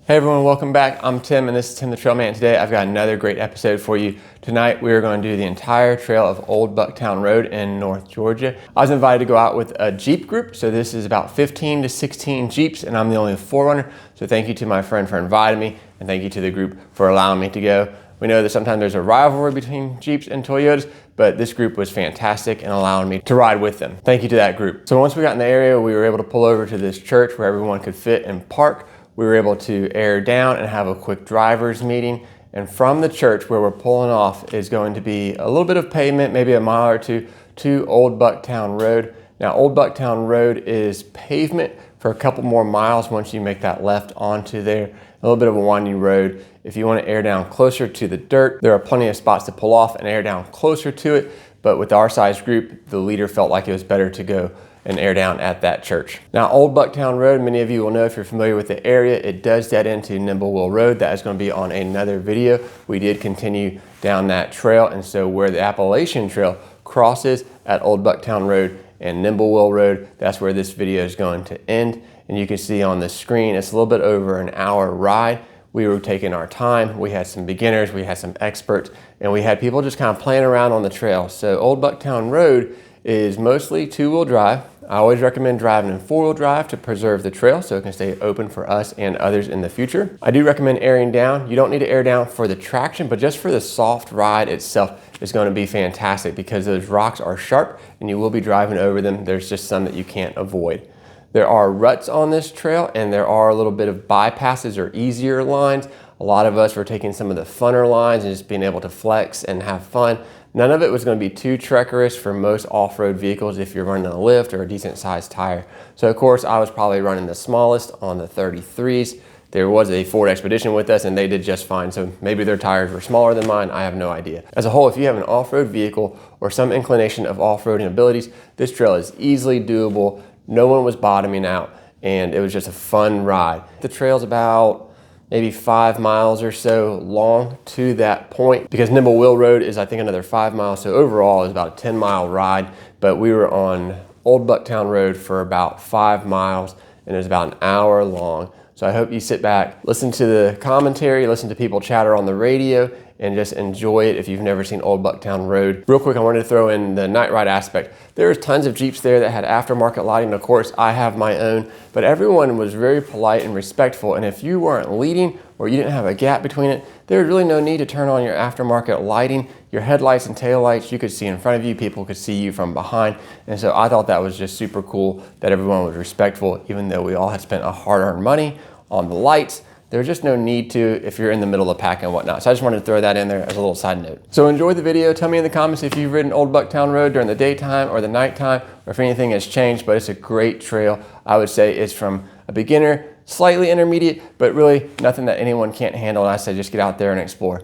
Hey everyone, welcome back. I'm Tim and this is Tim the Trailman. Today I've got another great episode for you. Tonight we are going to do the entire trail of Old Bucktown Road in North Georgia. I was invited to go out with a Jeep group, so this is about 15 to 16 Jeeps and I'm the only forerunner. So thank you to my friend for inviting me and thank you to the group for allowing me to go. We know that sometimes there's a rivalry between Jeeps and Toyotas, but this group was fantastic in allowing me to ride with them. Thank you to that group. So once we got in the area, we were able to pull over to this church where everyone could fit and park. We were able to air down and have a quick driver's meeting. And from the church where we're pulling off is going to be a little bit of pavement, maybe a mile or two, to Old Bucktown Road. Now, Old Bucktown Road is pavement for a couple more miles once you make that left onto there. A little bit of a winding road. If you want to air down closer to the dirt, there are plenty of spots to pull off and air down closer to it. But with our size group, the leader felt like it was better to go and air down at that church. Now, Old Bucktown Road, many of you will know if you're familiar with the area, it does dead into Nimblewell Road. That is going to be on another video. We did continue down that trail, and so where the Appalachian Trail crosses at Old Bucktown Road and Nimblewell Road, that's where this video is going to end. And you can see on the screen, it's a little bit over an hour ride. We were taking our time. We had some beginners, we had some experts, and we had people just kind of playing around on the trail. So Old Bucktown Road is mostly two-wheel drive. I always recommend driving in four-wheel drive to preserve the trail so it can stay open for us and others in the future. I do recommend airing down. You don't need to air down for the traction, but just for the soft ride itself is going to be fantastic because those rocks are sharp and you will be driving over them. There's just some that you can't avoid. There are ruts on this trail and there are a little bit of bypasses or easier lines. A lot of us were taking some of the funner lines and just being able to flex and have fun. None of it was going to be too treacherous for most off-road vehicles if you're running a lift or a decent sized tire. So of course I was probably running the smallest on the 33s. There was a Ford Expedition with us and they did just fine. So maybe their tires were smaller than mine. I have no idea. As a whole, if you have an off-road vehicle or some inclination of off-roading abilities, this trail is easily doable. No one was bottoming out and it was just a fun ride. The trail's about maybe 5 miles or so long to that point because Nimblewell Road is I think another 5 miles. So overall it's about a 10-mile ride, but we were on Old Bucktown Road for about 5 miles and it was about an hour long. So I hope you sit back, listen to the commentary, listen to people chatter on the radio, and just enjoy it if you've never seen Old Bucktown Road. Real quick, I wanted to throw in the night ride aspect. There's tons of Jeeps there that had aftermarket lighting. Of course, I have my own, but everyone was very polite and respectful. And if you weren't leading or you didn't have a gap between it, there was really no need to turn on your aftermarket lighting. Your headlights and taillights, you could see in front of you, people could see you from behind. And so I thought that was just super cool that everyone was respectful, even though we all had spent a hard-earned money on the lights. There's just no need to if you're in the middle of the pack and whatnot. So I just wanted to throw that in there as a little side note. So enjoy the video. Tell me in the comments if you've ridden Old Bucktown Road during the daytime or the nighttime, or if anything has changed, but it's a great trail. I would say it's from a beginner, slightly intermediate, but really nothing that anyone can't handle. And I say just get out there and explore.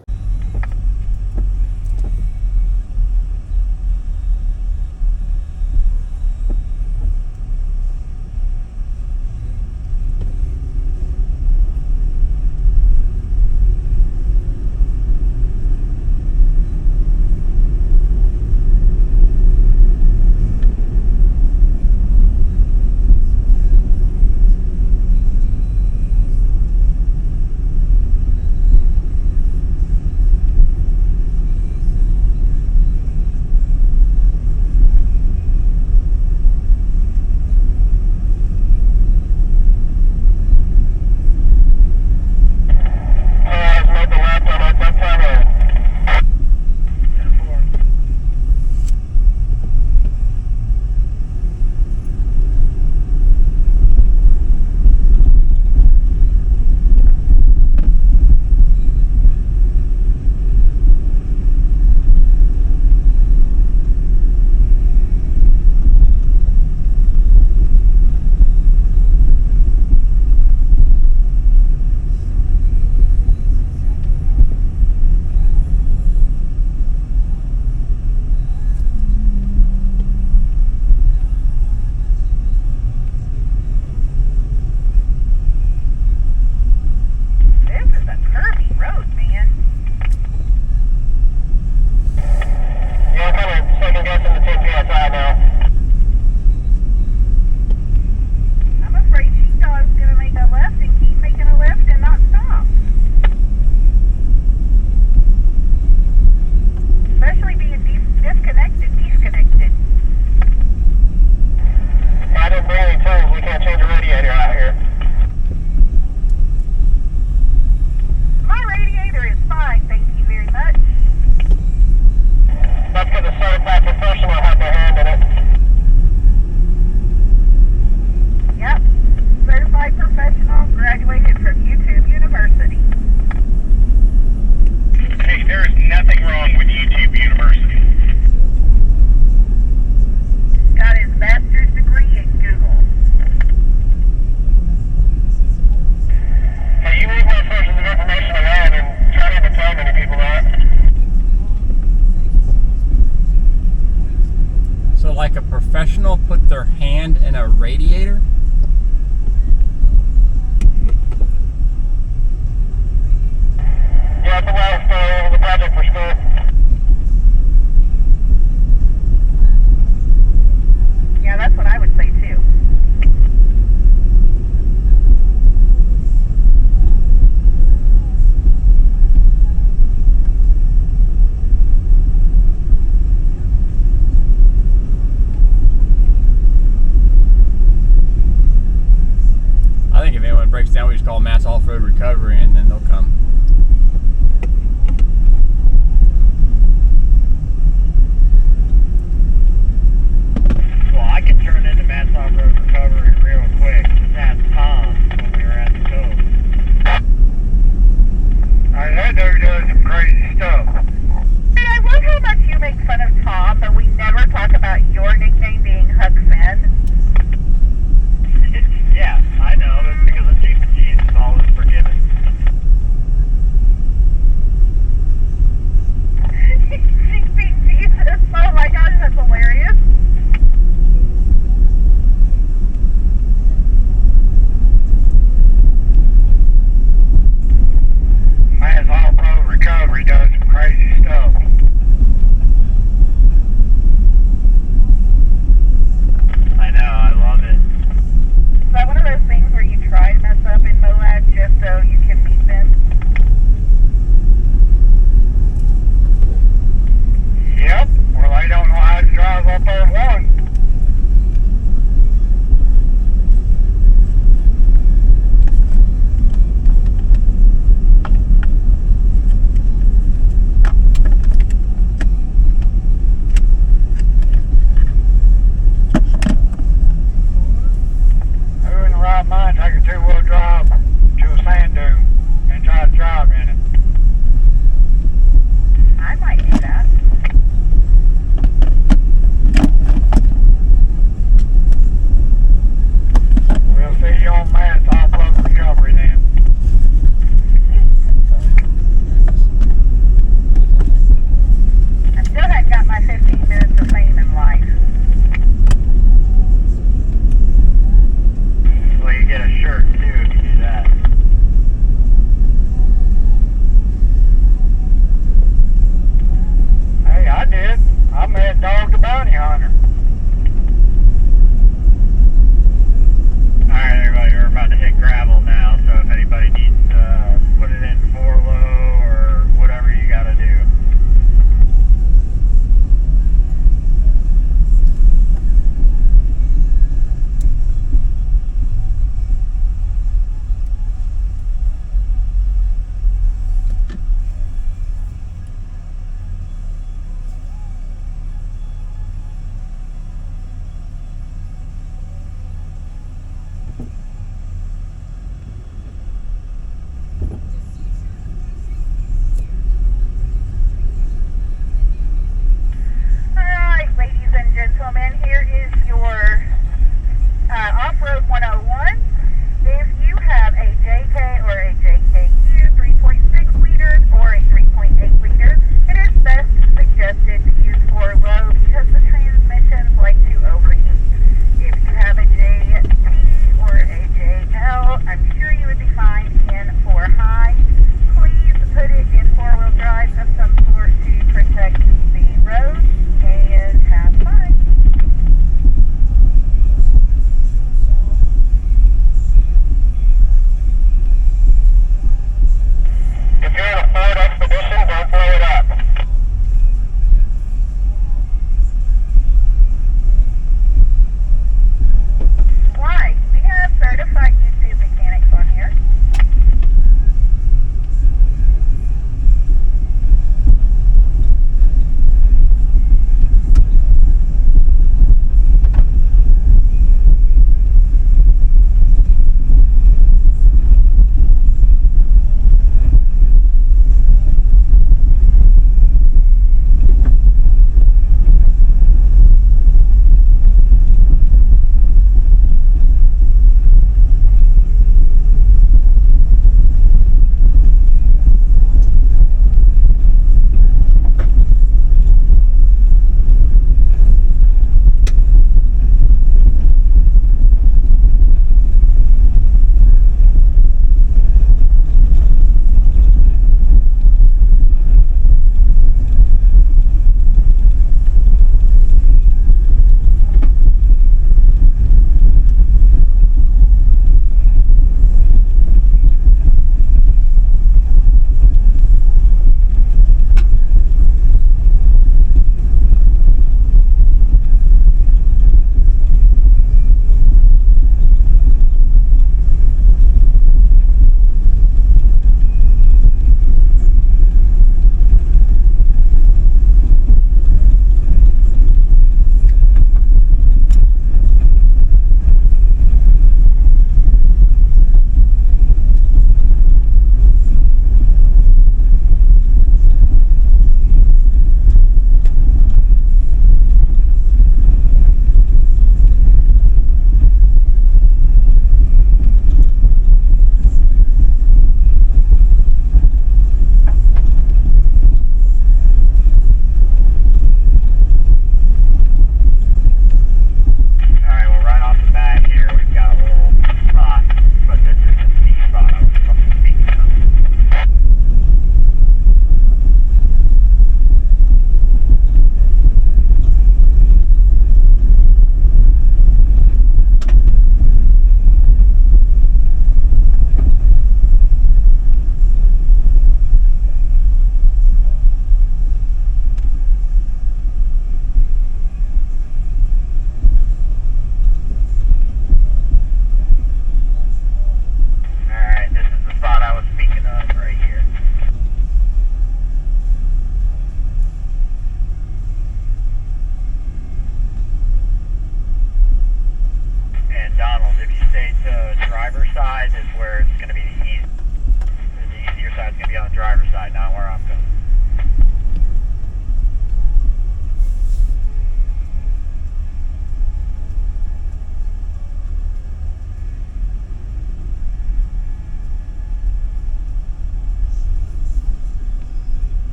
it's going to be on the driver's side, not where I'm going.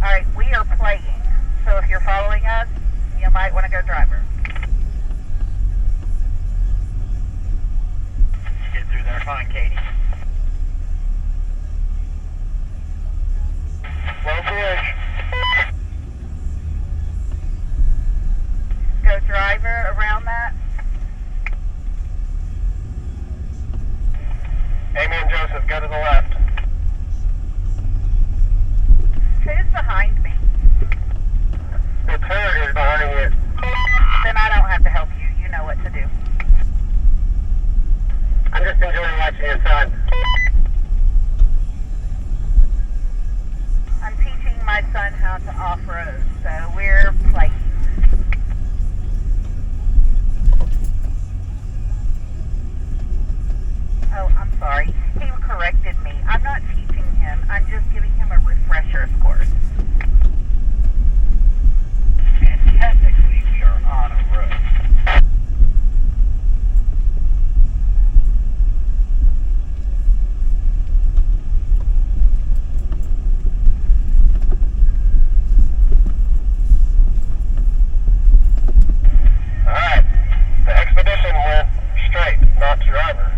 Alright, we are playing, so if you're following us, you might want to go driver. Get through there fine, Katie. Low bridge. Go driver around that. Amy and Joseph, go to the left. Who's behind me? The turret is behind you. Then I don't have to help you. You know what to do. I'm just enjoying watching your son. I'm teaching my son how to off-road, so we're playing. Oh, I'm sorry. He corrected me. I'm not teaching him. I'm just giving him a refresher course. And technically, we are on a road. Alright. The expedition went straight, not to driver.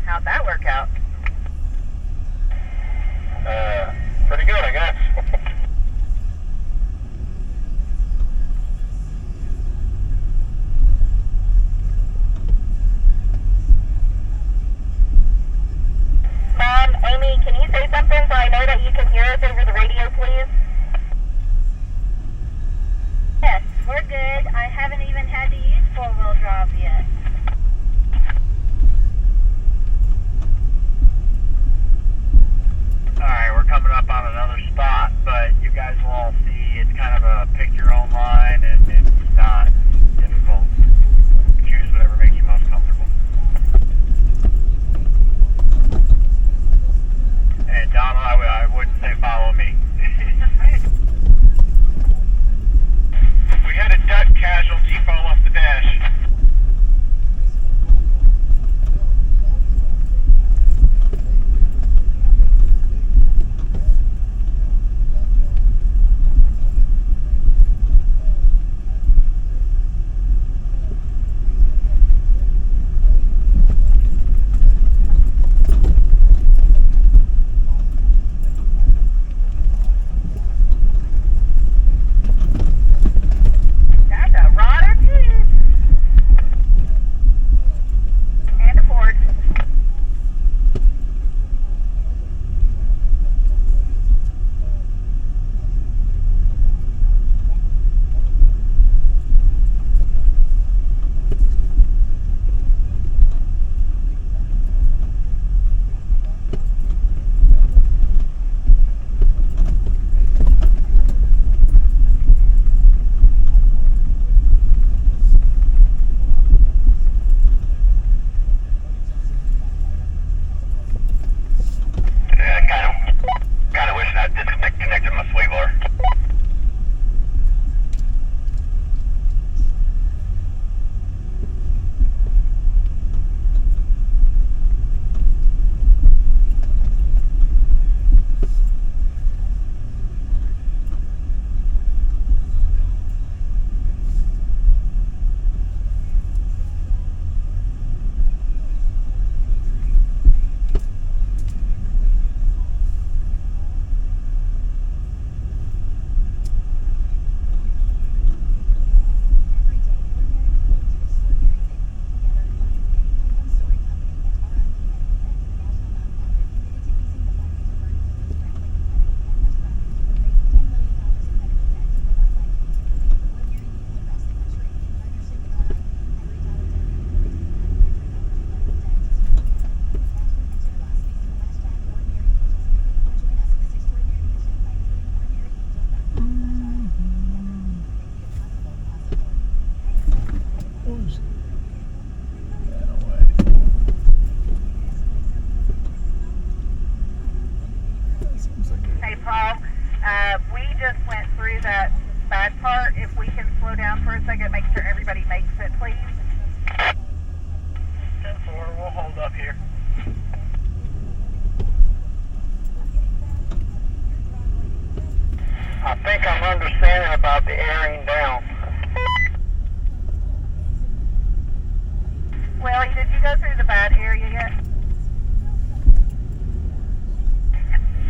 How'd that work out? Pretty good, I guess. Mom, Amy, can you say something so I know that you can hear us over the radio, please? Yes, we're good. I haven't even had to use four-wheel drive yet. Alright, we're coming up on another spot, but you guys will all see it's kind of a pick your own line, and it's not difficult. Choose whatever makes you most comfortable. And Donald, I wouldn't say follow me. We had a duck casualty go through the bad area yet?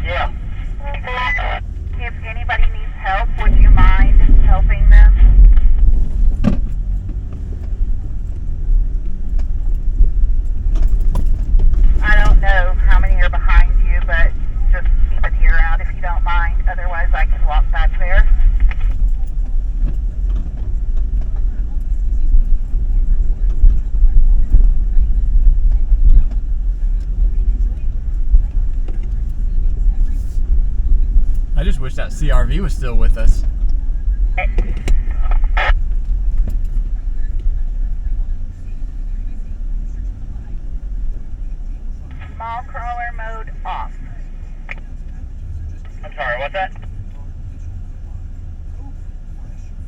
Yeah. If anybody needs help, would you mind helping them? I don't know how many are behind you, but just keep an ear out if you don't mind. Otherwise, I can walk back there. I just wish that CRV was still with us. Small crawler mode off. I'm sorry, what's that?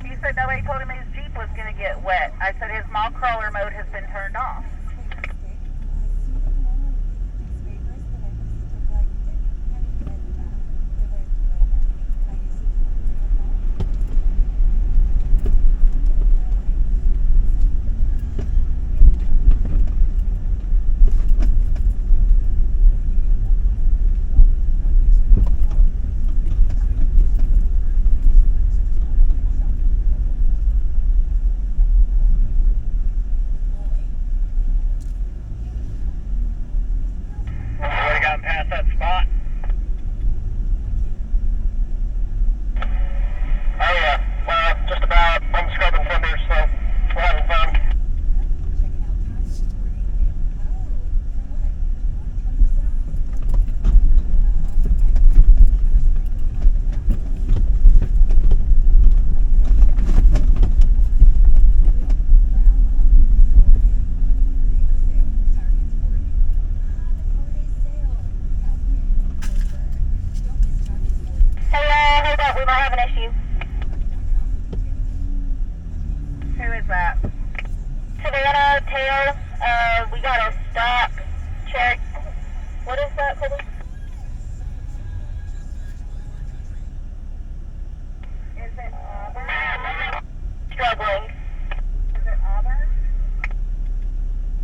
He said nobody told him his Jeep was going to get wet. I said his small crawler mode has been turned off. Already gotten past that spot? Oh yeah, well, just about. I'm scrubbing fenders, so we're having fun. Hello, hold up, we might have an issue. Who is that? Savannah, tail, we got a stock check. What is that, Colby? Is it Auburn? Struggling. Is it Auburn?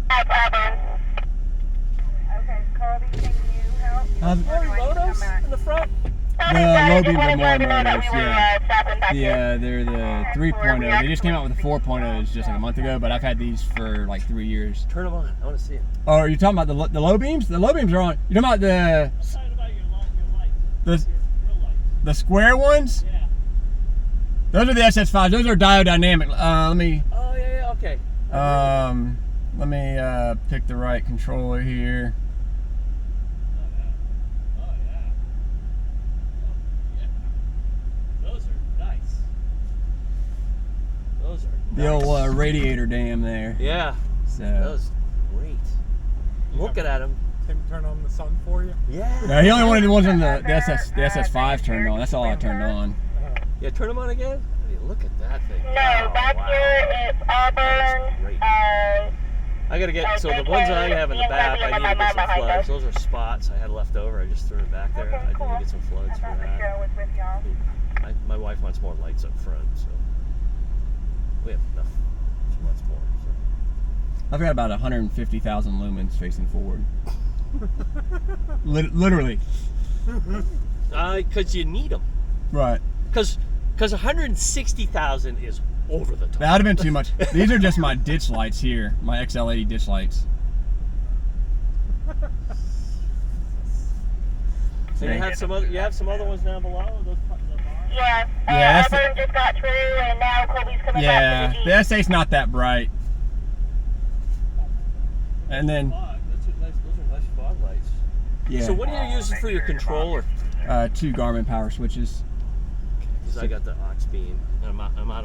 That's Auburn. Okay, Colby, can you help? Or do I need to come back? in the front? Sorry, low just beams are wanted more y'all to know that motos, we were, yeah. stopping back here. Yeah, they're the 3.0. They just came out with the 4.0s just like a month ago, but I've had these for like 3 years. Turn them on. I want to see them. Oh, are you talking about the low beams? The low beams are on. You're talking about I'm talking about your lights. the Your real lights. the square ones? Yeah. Those are the SS5s. Those are diodynamic. Oh, yeah, okay. Let me pick the right controller here. Oh, yeah. Those are nice. Those are nice. The old radiator dam there. Yeah. So Those great. Looking at them. Him turn on the sun for you? Yeah. no, he only wanted the ones on the SS5 turned on. That's all I turned on. Yeah, turn them on again. I mean, look at that thing. No, Oh, back wow. here it's Auburn. Great. I gotta get, so the ones I have in the back, I need to get some floods. Those are spots I had left over. I just threw it back there. Okay, I need cool. to get some I floods for thought that. Michelle was with y'all. My wife wants more lights up front, so we have enough. She wants more. So. I've got about 150,000 lumens facing forward. Literally. Because you need them. Right. Because 160,000 is over the top. That would have been too much. These are just my ditch lights here, my XL80 ditch lights. So you have some other ones down below. Those Yeah, Yeah, that's Auburn just got through, and now Colby's coming Yeah, back to the the Jeep. S8's not that bright. And then, Those are nice fog lights. yeah, So what do you use for your controller? 2 Garmin power switches. Because I got the aux beam, and I'm out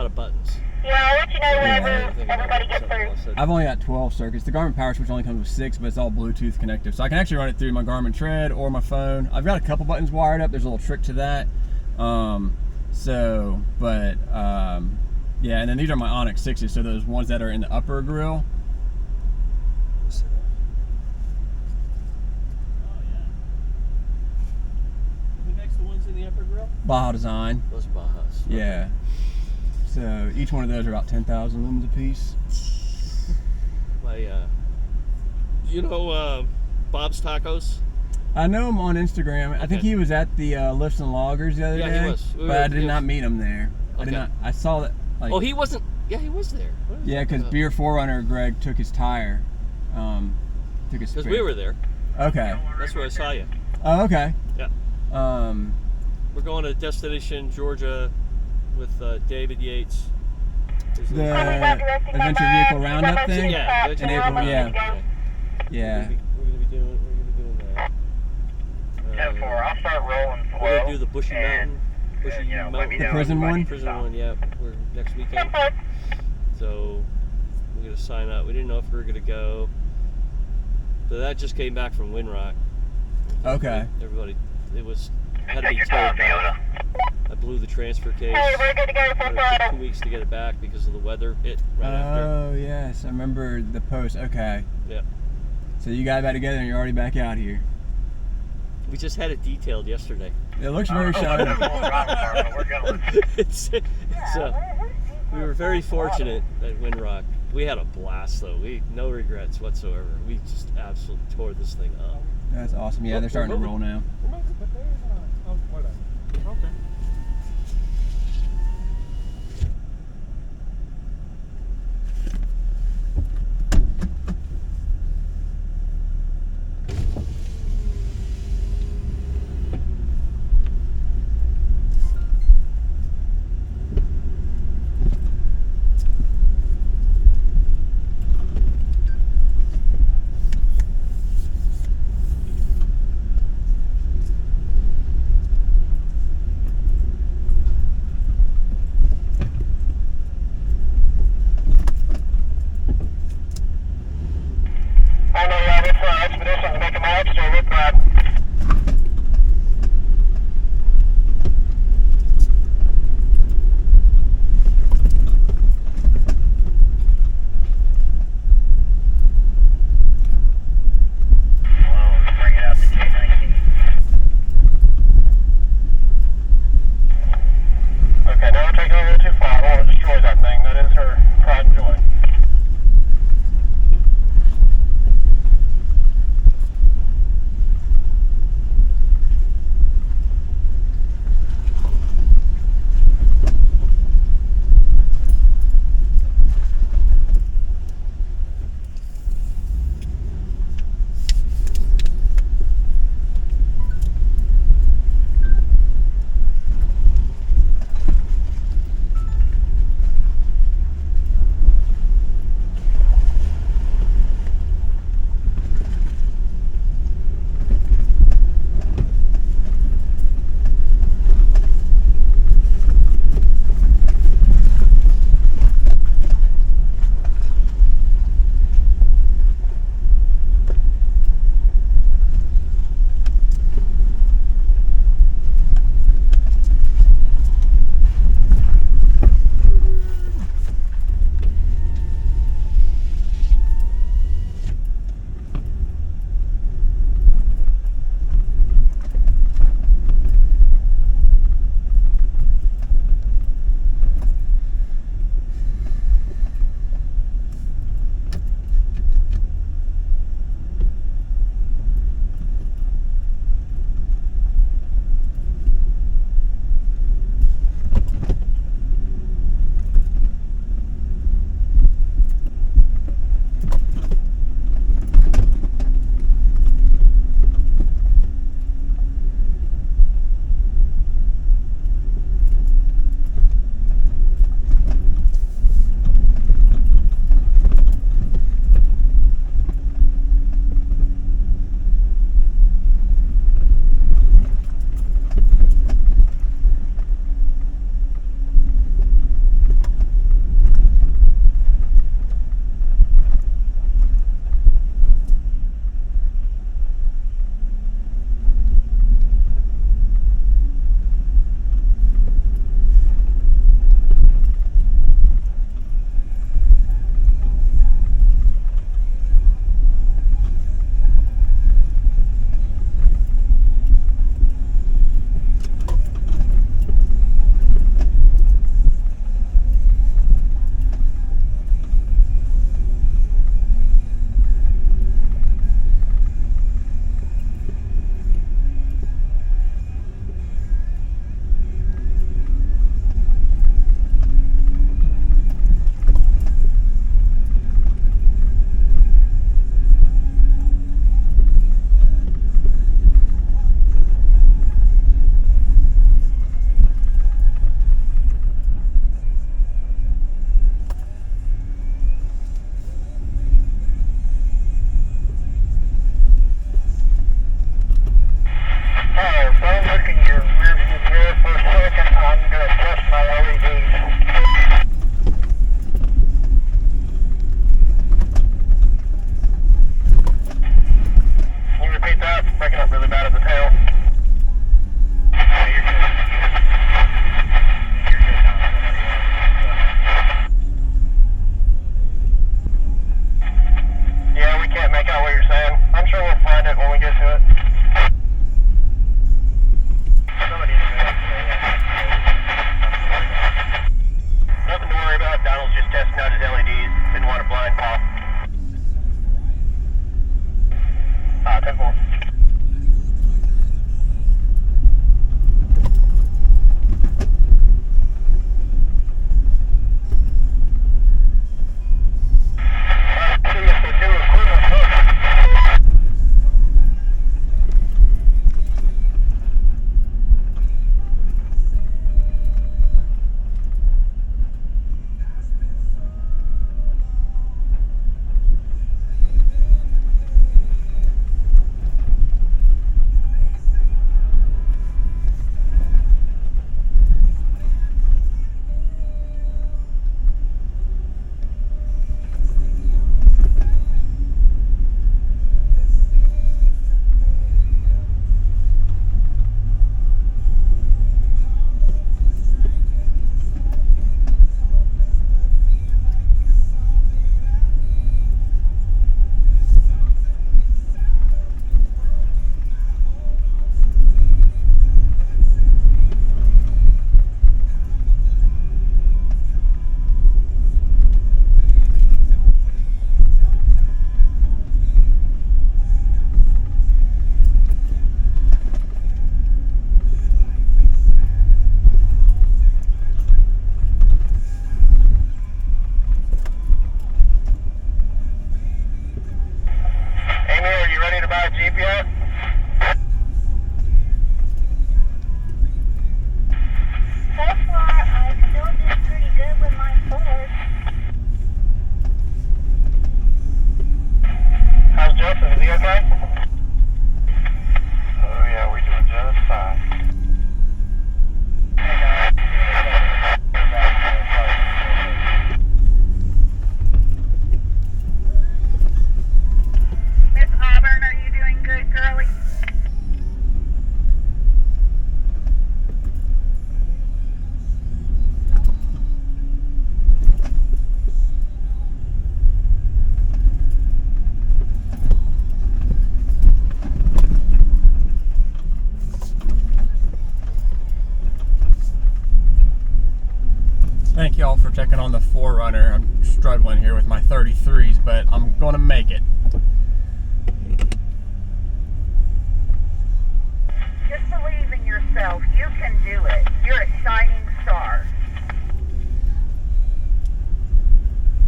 of buttons. Yeah, I'll let you know I whenever think I might everybody get gets something through. else. I've only got 12 circuits. The Garmin power switch only comes with 6, but it's all Bluetooth connected. So I can actually run it through my Garmin Tread or my phone. I've got a couple buttons wired up. There's a little trick to that. Yeah, and then these are my Onyx 6s, so those ones that are in the upper grill. Who makes the ones in the upper grill? Baja Design. Those Bajas. Yeah. So each one of those are about 10,000 lumens a piece. You know Bob's Tacos? I know him on Instagram. I think he was at the Lifts and Loggers the other day. Yeah, he was. But I did not meet him there. I did Okay. not. I saw that. Like, Oh, he wasn't. Yeah, he was there. yeah, because Beer Forerunner Greg took his tire. Took his. Because we were there. Okay. That's where I saw you. Oh, okay. Yeah. We're going to Destination Georgia with David Yates. The Adventure Vehicle Roundup thing. Yeah. In April. Yeah. Yeah. We're gonna be doing that. 10-4, I'll start rolling slow. We're gonna do the Bushy and, Mountain. you know, let me The know prison if I one? need to Prison stop. one, yeah. We're next weekend. So we're gonna sign up. We didn't know if we were gonna go. So that just came back from Windrock. Okay. Everybody, it was had to Take be your time, towed back. Fiona. I blew the transfer case. Hey, we're good to go for It took Florida. 2 weeks to get it back because of the weather. Right after. Oh yes, I remember the post. Okay. Yeah. So you got back together and you're already back out here. We just had it detailed yesterday. It looks very shiny. We're going. it's we were very fortunate at Windrock. We had a blast though. No regrets whatsoever. We just absolutely tore this thing up. That's awesome. Yeah, they're starting to roll now. Oh, whatever. Okay. to it. Somebody in the middle today. Nothing to worry about. Donald's just testing out his LEDs. Didn't want a blind pop. 10-4. Jeep yet? So far, I still did pretty good with my Ford. How's Joseph? Is he okay? Oh yeah, we're doing just fine. Miss Auburn, are you doing good, girlie? Thank y'all for checking on the 4Runner. I'm struggling here with my 33s, but I'm gonna make it. Just believe in yourself. You can do it. You're a shining star.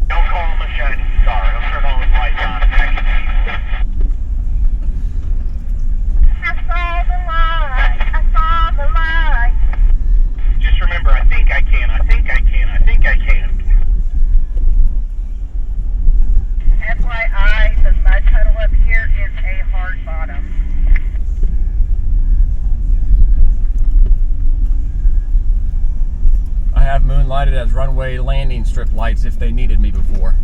Don't call him a shining star. He'll turn all his lights on and actually I saw the light. I saw the light. just remember, I think I can, I think I can, I think I can. FYI, the mud puddle up here is a hard bottom. I have moonlighted as runway landing strip lights if they needed me before.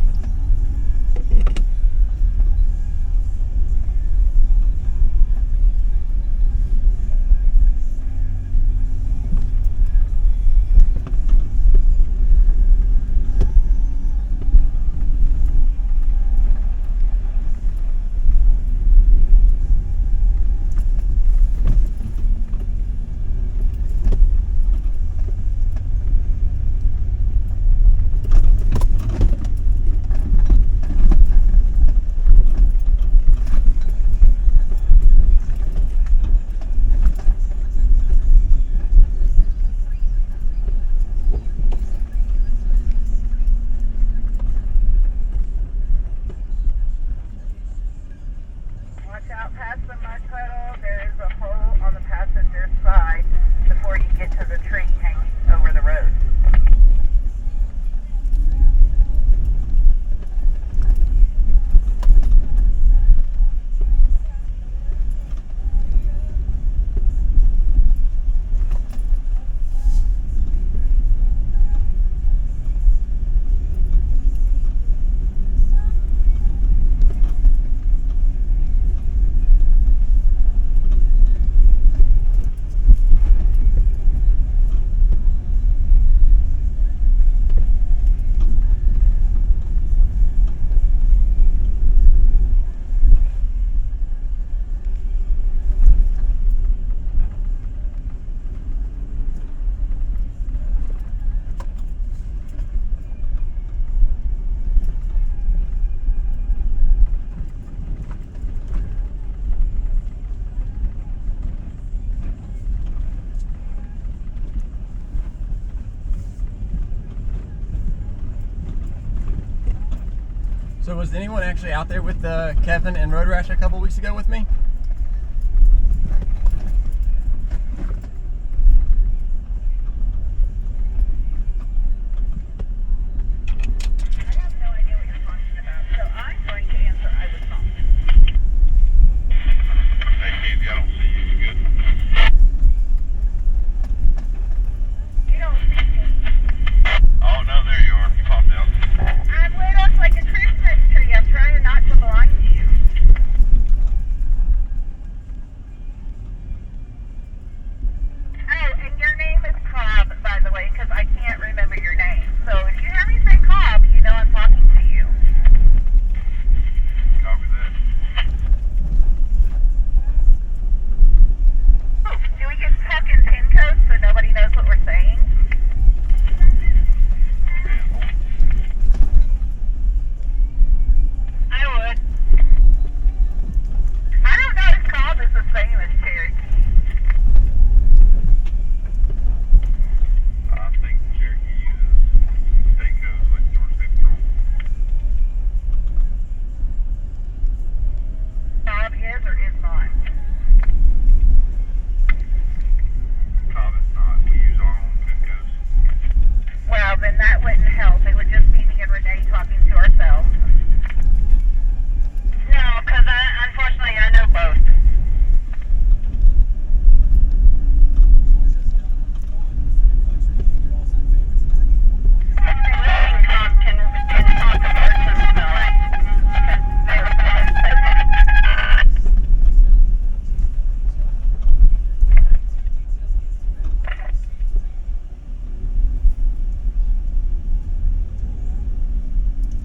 So was anyone actually out there with Kevin and Road Rash a couple weeks ago with me?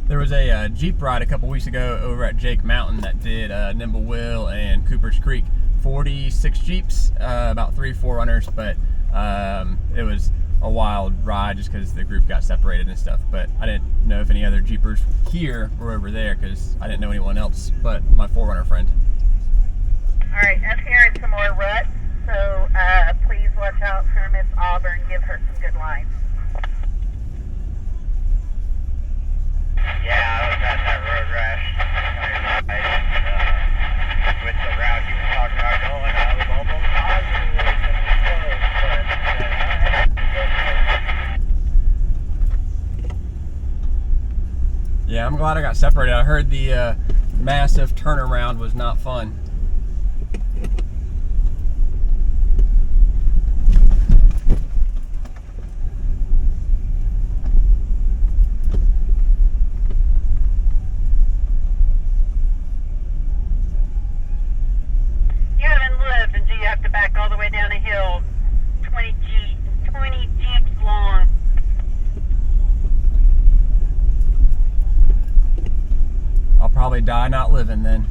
There was a Jeep ride a couple weeks ago over at Jake Mountain that did Nimble Will and Cooper's Creek. 46 Jeeps, about 3 4Runners, but it was a wild ride just because the group got separated and stuff. But I didn't know if any other Jeepers here were over there because I didn't know anyone else but my 4Runner friend. All right, up here is some more ruts, so please watch out for Miss Auburn. Give her some good lines. Yeah, I was at that road rash with the route you were talking about going. I was almost positive it was going to be close, but Yeah, I'm glad I got separated. I heard the massive turnaround was not fun. Back all the way down a hill, 20 Jeeps long. I'll probably die not living then.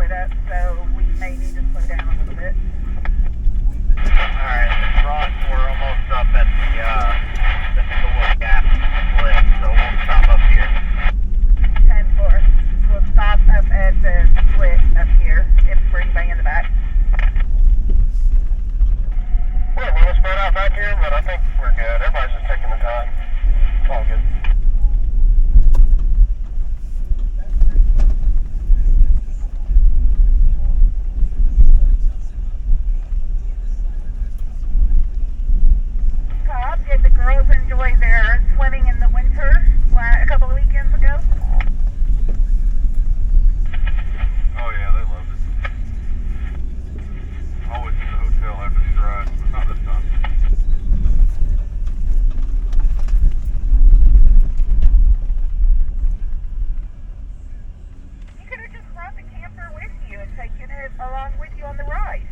split up, so we may need to slow down a little bit. Alright, Ross, we're almost up at the little gap split, so we'll stop up here. 10-4. We'll stop up at the split up here, if for anybody in the back. We're a little spread out back here, but I think we're good. Everybody's just taking the time. It's all good. Bob, did the girls enjoy their swimming in the winter a couple of weekends ago? Oh yeah, they loved it. Always in the hotel after these rides, but not this time. You could have just brought the camper with you and taken it along with you on the ride.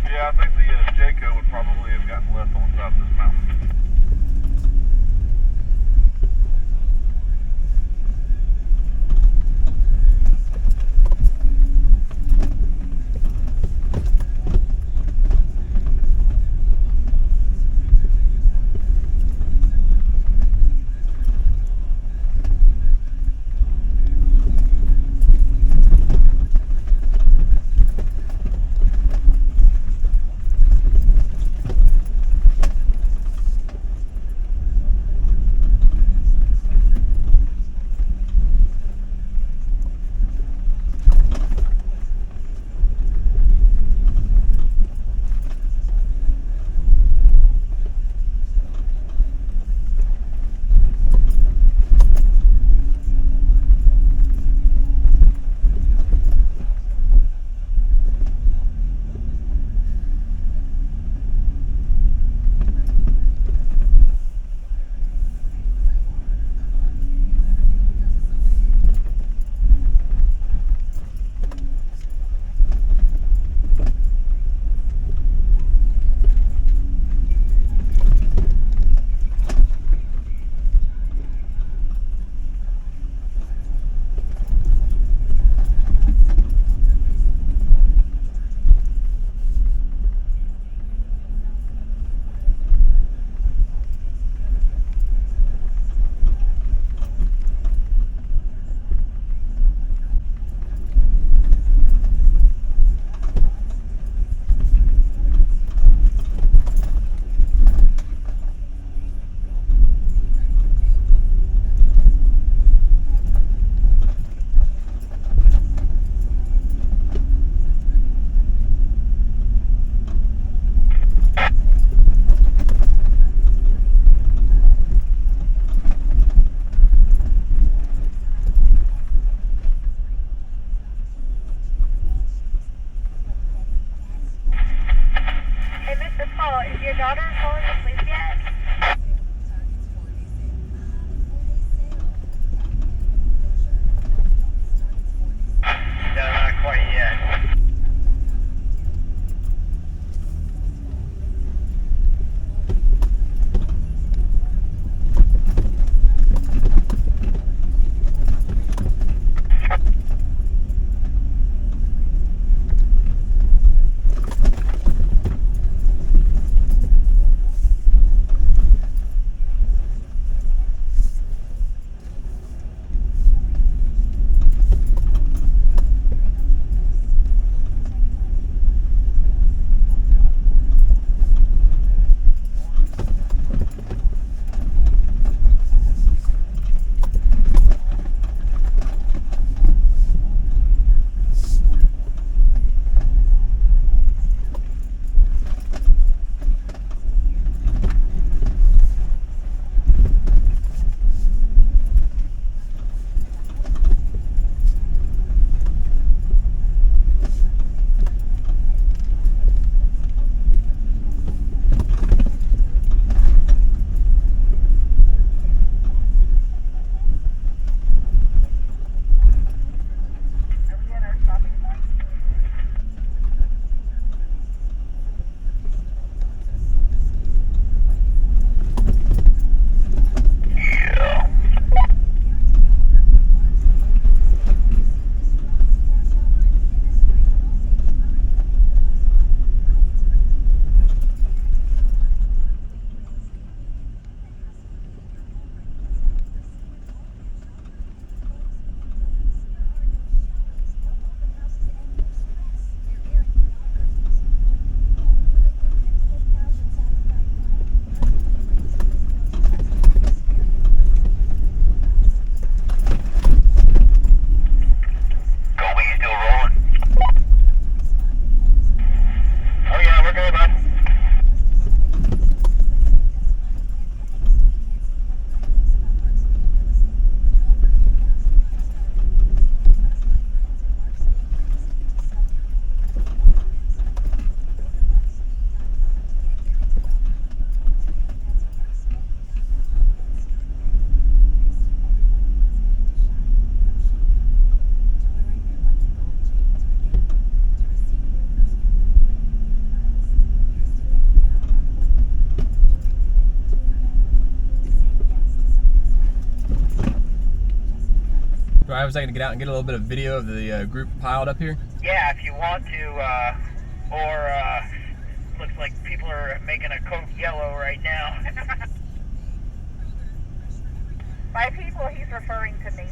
Yeah, I think the Jayco would probably have gotten left on top of this mountain. Or I was going to get out and get a little bit of video of the group piled up here? Yeah, if you want to, looks like people are making a Coke yellow right now. By people, he's referring to me.